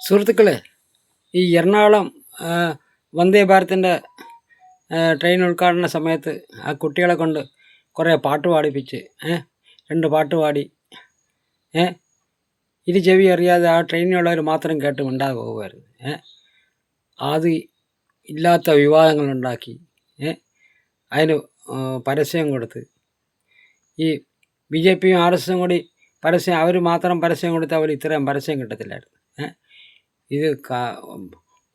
സുഹൃത്തുക്കളെ, ഈ എറണാകുളം വന്ദേ ഭാരതിൻ്റെ ട്രെയിൻ ഉദ്ഘാടന സമയത്ത് ആ കുട്ടികളെ കൊണ്ട് കുറേ പാട്ട് പാടിപ്പിച്ച് 2 പാട്ട് പാടി ഇരു ചെവി അറിയാതെ ആ ട്രെയിനിലുള്ളവർ മാത്രം കേട്ട് മിണ്ടാതെ പോകുമായിരുന്നു. അത് ഇല്ലാത്ത വിവാദങ്ങളുണ്ടാക്കി അതിന് പരസ്യം കൊടുത്ത് ഈ BJPയും RSSും കൂടി പരസ്യം, അവർ മാത്രം പരസ്യം കൊടുത്താൽ അവർ ഇത്രയും പരസ്യം കിട്ടത്തില്ലായിരുന്നു. ഇത്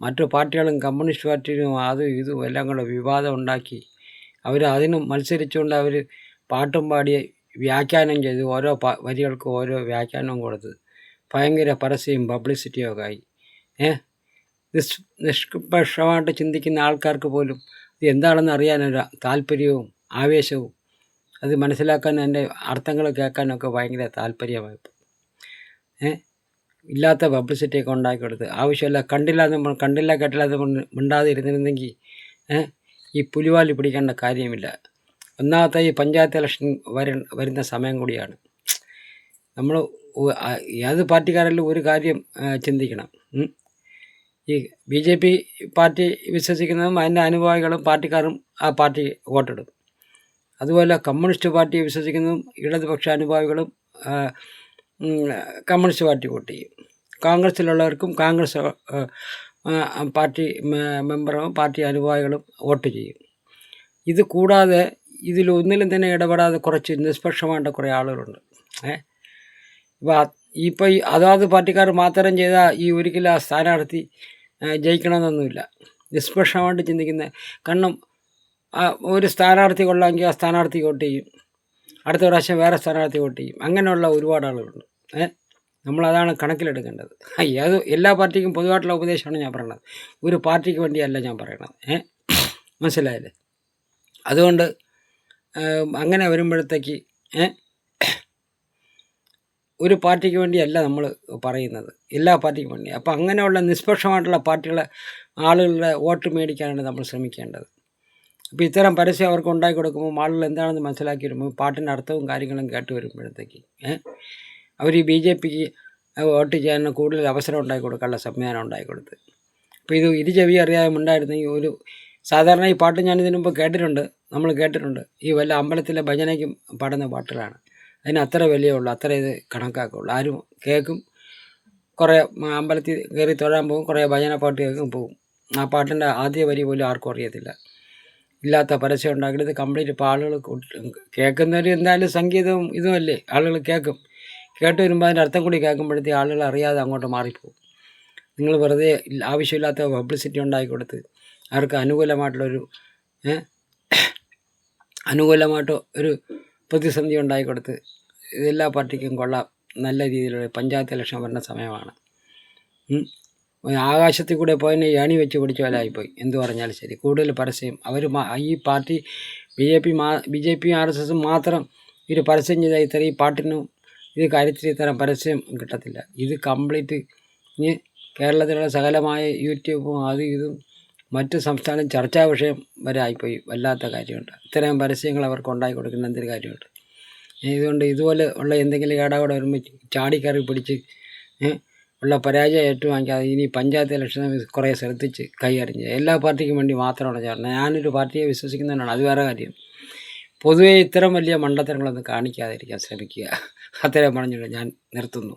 മറ്റു പാർട്ടികളും കമ്മ്യൂണിസ്റ്റ് പാർട്ടിയും അതും ഇതും എല്ലാം കൂടെ വിവാദം ഉണ്ടാക്കി അവർ അതിന് മത്സരിച്ചുകൊണ്ട് അവർ പാട്ടും പാടി വ്യാഖ്യാനം ചെയ്ത് ഓരോ വരികൾക്കും ഓരോ വ്യാഖ്യാനവും കൊടുത്ത് ഭയങ്കര പരസ്യവും പബ്ലിസിറ്റിയും ഒക്കെ ആയി. നിഷ്പക്ഷമായിട്ട് ചിന്തിക്കുന്ന ആൾക്കാർക്ക് പോലും ഇത് എന്താണെന്ന് അറിയാനൊരു താല്പര്യവും ആവേശവും അത് മനസ്സിലാക്കാൻ, അതിൻ്റെ അർത്ഥങ്ങൾ കേൾക്കാനൊക്കെ ഭയങ്കര താല്പര്യമായി. ഇല്ലാത്ത പബ്ലിസിറ്റിയൊക്കെ ഉണ്ടാക്കി കൊടുത്ത് ആവശ്യമില്ല, കണ്ടില്ല കേട്ടില്ല മിണ്ടാതെ ഇരുന്നിരുന്നെങ്കിൽ ഈ പുലിവാലി പിടിക്കേണ്ട കാര്യമില്ല. ഒന്നാമത്തെ ഈ പഞ്ചായത്ത് ഇലക്ഷൻ വരുന്ന സമയം കൂടിയാണ്. നമ്മൾ ഏത് പാർട്ടിക്കാരെല്ലാം ഒരു കാര്യം ചിന്തിക്കണം. ഈ BJP പാർട്ടി വിശ്വസിക്കുന്നതും അതിൻ്റെ അനുഭാവികളും പാർട്ടിക്കാരും ആ പാർട്ടി വോട്ടിടും. അതുപോലെ കമ്മ്യൂണിസ്റ്റ് പാർട്ടി വിശ്വസിക്കുന്നതും ഇടതുപക്ഷ അനുഭാവികളും കമ്മ്യൂണിസ്റ്റ് പാർട്ടി വോട്ട് ചെയ്യും. കോൺഗ്രസ്സിലുള്ളവർക്കും കോൺഗ്രസ് പാർട്ടി മെമ്പറും പാർട്ടി അനുഭാവികളും വോട്ട് ചെയ്യും. ഇത് കൂടാതെ ഇതിലൊന്നിലും തന്നെ ഇടപെടാതെ കുറച്ച് നിഷ്പക്ഷമായിട്ട് കുറേ ആളുകളുണ്ട്. ഇപ്പോൾ ഈ അതാത് പാർട്ടിക്കാർ മാത്രം ചെയ്താൽ ഈ ഒരിക്കലും ആ സ്ഥാനാർത്ഥി ജയിക്കണമെന്നൊന്നുമില്ല. നിഷ്പക്ഷമായിട്ട് ചിന്തിക്കുന്ന, കാരണം ഒരു സ്ഥാനാർത്ഥി കൊള്ളാമെങ്കിൽ ആ സ്ഥാനാർത്ഥി വോട്ട് ചെയ്യും, അടുത്ത പ്രാവശ്യം വേറെ സ്ഥാനാർത്ഥി വോട്ട് ചെയ്യും. അങ്ങനെയുള്ള ഒരുപാട് ആളുകളുണ്ട്. നമ്മളതാണ് കണക്കിലെടുക്കേണ്ടത്. അത് എല്ലാ പാർട്ടിക്കും പൊതുവായിട്ടുള്ള ഉപദേശമാണ് ഞാൻ പറയുന്നത്, ഒരു പാർട്ടിക്ക് വേണ്ടിയല്ല ഞാൻ പറയണത്. മനസ്സിലായില്ലേ? അതുകൊണ്ട് അങ്ങനെ വരുമ്പോഴത്തേക്ക് ഒരു പാർട്ടിക്ക് വേണ്ടിയല്ല നമ്മൾ പറയുന്നത്, എല്ലാ പാർട്ടിക്കും വേണ്ടി. അപ്പോൾ അങ്ങനെയുള്ള നിഷ്പക്ഷമായിട്ടുള്ള പാർട്ടികളെ ആളുകളുടെ വോട്ട് മേടിക്കാനാണ് നമ്മൾ ശ്രമിക്കേണ്ടത്. അപ്പോൾ ഇത്തരം പരസ്യം അവർക്ക് ഉണ്ടാക്കി കൊടുക്കുമ്പോൾ ആളുകൾ എന്താണെന്ന് മനസ്സിലാക്കി വരുമ്പോൾ പാട്ടിൻ്റെ അർത്ഥവും കാര്യങ്ങളും കേട്ട് വരുമ്പോഴത്തേക്ക് അവർ ഈ BJPക്ക് വോട്ട് ചെയ്യാൻ കൂടുതൽ അവസരം ഉണ്ടാക്കി കൊടുക്കാനുള്ള സംവിധാനം ഉണ്ടാക്കി കൊടുത്ത്. അപ്പോൾ ഇത് ഇരു ചെവി അറിയാതെ ഉണ്ടായിരുന്നെങ്കിൽ ഒരു സാധാരണ ഈ പാട്ട് ഞാനിതിനു മുമ്പ് കേട്ടിട്ടുണ്ട്, നമ്മൾ കേട്ടിട്ടുണ്ട്. ഈ വല്ല അമ്പലത്തിലെ ഭജനയ്ക്കും പാടുന്ന പാട്ടുകളാണ്. അതിന് അത്ര വിലയുള്ളൂ, അത്ര ഇത് കണക്കാക്കുള്ളൂ. ആരും കേൾക്കും, കുറേ അമ്പലത്തിൽ കയറി തൊഴാൻ പോകും, കുറേ ഭജന പാട്ട് കേൾക്കും, പോകും. ആ പാട്ടിൻ്റെ ആദ്യ വരി പോലും ആർക്കും അറിയത്തില്ല. ഇല്ലാത്ത പരസ്യം ഉണ്ടാക്കിയിട്ട് ഇത് കംപ്ലീറ്റ് ഇപ്പോൾ ആളുകൾ കേൾക്കുന്നവർ എന്തായാലും സംഗീതവും ഇതുമല്ലേ, ആളുകൾ കേൾക്കും. കേട്ട് വരുമ്പോൾ അതിൻ്റെ അർത്ഥം കൂടി കേൾക്കുമ്പോഴത്തേക്ക് ആളുകൾ അറിയാതെ അങ്ങോട്ട് മാറിപ്പോകും. നിങ്ങൾ വെറുതെ ആവശ്യമില്ലാത്ത പബ്ലിസിറ്റി ഉണ്ടാക്കി കൊടുത്ത് അവർക്ക് അനുകൂലമായിട്ടോ ഒരു പ്രതിസന്ധി ഉണ്ടാക്കി കൊടുത്ത് ഇതെല്ലാ പാർട്ടിക്കും കൊള്ളാം. നല്ല രീതിയിലുള്ള പഞ്ചായത്ത് ഇലക്ഷൻ വരുന്ന സമയമാണ്. ആകാശത്തിൽ കൂടെ പോയതിനെ ഏണി വെച്ച് പിടിച്ച പോലെ ആയിപ്പോയി. എന്തു പറഞ്ഞാലും ശരി, കൂടുതൽ പരസ്യം അവർ ഈ പാർട്ടി BJPയും RSSും മാത്രം ഒരു പരസ്യം ചെയ്താൽ ഇത്രയും പാട്ടിനും ഇത് കാര്യത്തിൽ ഇത്തരം പരസ്യം കിട്ടത്തില്ല. ഇത് കംപ്ലീറ്റ് കേരളത്തിലുള്ള സകലമായ യൂട്യൂബും അതും ഇതും മറ്റ് സംസ്ഥാനം ചർച്ചാ വിഷയം വരെ ആയിപ്പോയി. വല്ലാത്ത കാര്യമുണ്ട്. ഇത്തരം പരസ്യങ്ങൾ അവർക്ക് ഉണ്ടാക്കി കൊടുക്കുന്ന എന്തൊരു കാര്യമുണ്ട്. ഇതുകൊണ്ട് ഇതുപോലെ ഉള്ള എന്തെങ്കിലും ഇടപാട് വരുമ്പോൾ ചാടിക്കറി പിടിച്ച് ഉള്ള പരാജയം ഏറ്റുവാങ്ങിക്കാതെ ഇനി പഞ്ചായത്ത് ഇലക്ഷൻ കുറേ ശ്രദ്ധിച്ച് കൈകാര്യം ചെയ്യുക. എല്ലാ പാർട്ടിക്കും വേണ്ടി മാത്രമാണ് ചേർന്നത്. ഞാനൊരു പാർട്ടിയെ വിശ്വസിക്കുന്നതിനാണ്, അത് വേറെ കാര്യം. പൊതുവേ ഇത്തരം വലിയ മണ്ടത്തരങ്ങളൊന്നും കാണിക്കാതിരിക്കാൻ ശ്രമിക്കുക. അത്രയും പറഞ്ഞുകൊണ്ട് ഞാൻ നിർത്തുന്നു.